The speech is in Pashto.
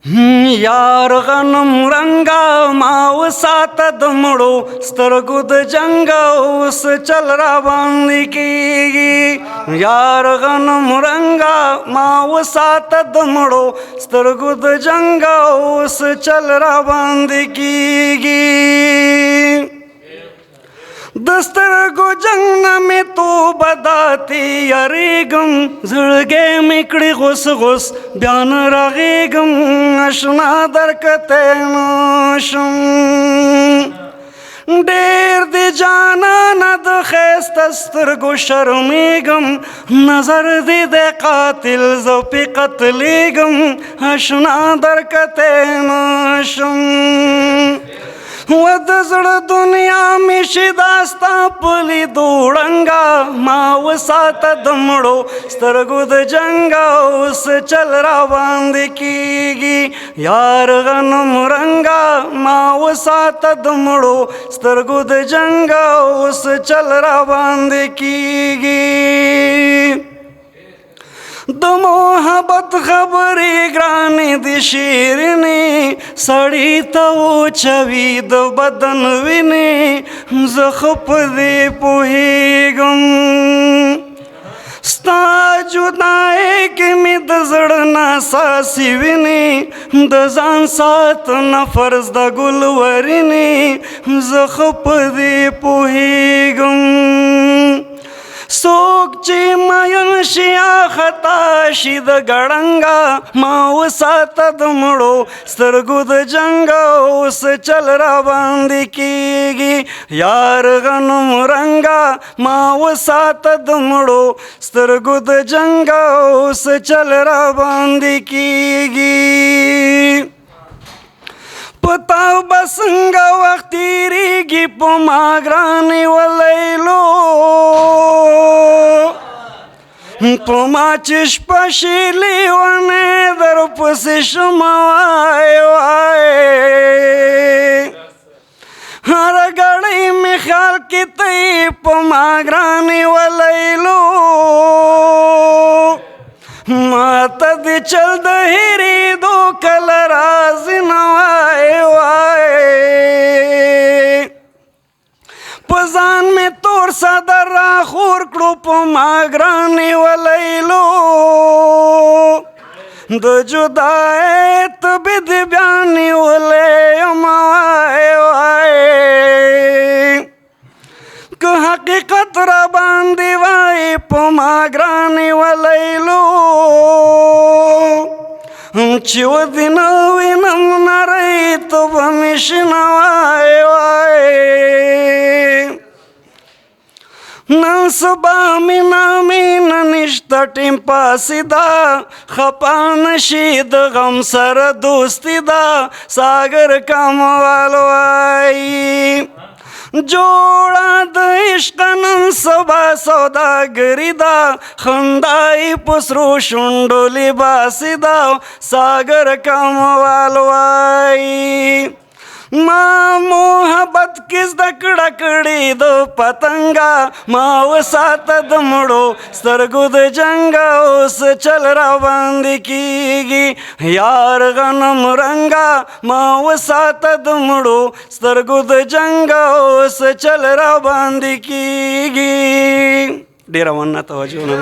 यार غنم رنگا ماو ساتد مړو سترګو د جنگ اوس چل را باندې کیږي یار غنم رنگا ماو ساتد مړو سترګو د جنگ اوس چل را باندې کیږي دسترګو جنگ میں تو بداتی یریګم زړګې میکړي غوس غوس بیان راغېګم آشنا درکته نشم ډېر دی جانانه د ښایسته سترګو شرمېږم نظر دی د قاتل زه پې قتلېږم آشنا درکته نشم و د زړه دنیا مې شي داستا په لیدو ړنګه ما وساته د مړو سترګو د جنګ اوس چل را باندې کیږي یار غنم رنګه ما وساته د مړو سترګو د جنګ اوس چل را باندې کیږي د محبت خبرې ګرانې د شیرینې سړی ته وچوي د بدن وینې زه خو په دې پوهېږم ستا جدایۍ کې مې د زړه ناساسي وینې د ځان ساتنه فرض د ګل ورینې زه خو په دې پوهېږم څوک چې مین شي یا خطا شي د ګړنګه ما وساته د مړو سترګو د جنګ اوس چل را باندې کیږي یار غنم رنګه ما وساته د مړو سترګو د جنګ اوس چل را باندې کیږي پتا بسنګ وخت تیریږي په ما ګرانې ولیلو په ما چې شپه شي لیونې در پسې شم وای وای هره ګړۍ مې خیال کې ته په ما ګرانې ولیلو ماته دې چل د هېرېدو کله راځي نه وای وای په ځان مې تور صدر راخور کړو په ما ګرانې ولیلو د جدای طبې دې بیا نیولی یم وای وای که حقیقت را باندې وای په ما ګرانې ولیلو چې ودې نه وینم نری ته به مې شنه وای وای نن سبا مینا مینا نشته ټیم پاسې ده خپه نشي د غم سره دوستي ده ساګر کموال وایي جوړه د عشق نن سبا سوداګري ده خندا یې په سرو شونډو لباسي ده ساګر کموال وایي ما محبت کې زده کړه کړې د پتنګه ما وساته د مړو سترګو د جنګ اوس چل را باندې کیږي یار غنم رنګه ما وساته د مړو سترګو د جنګ اوس چل را باندې کیږي ډېره مننه توجه نه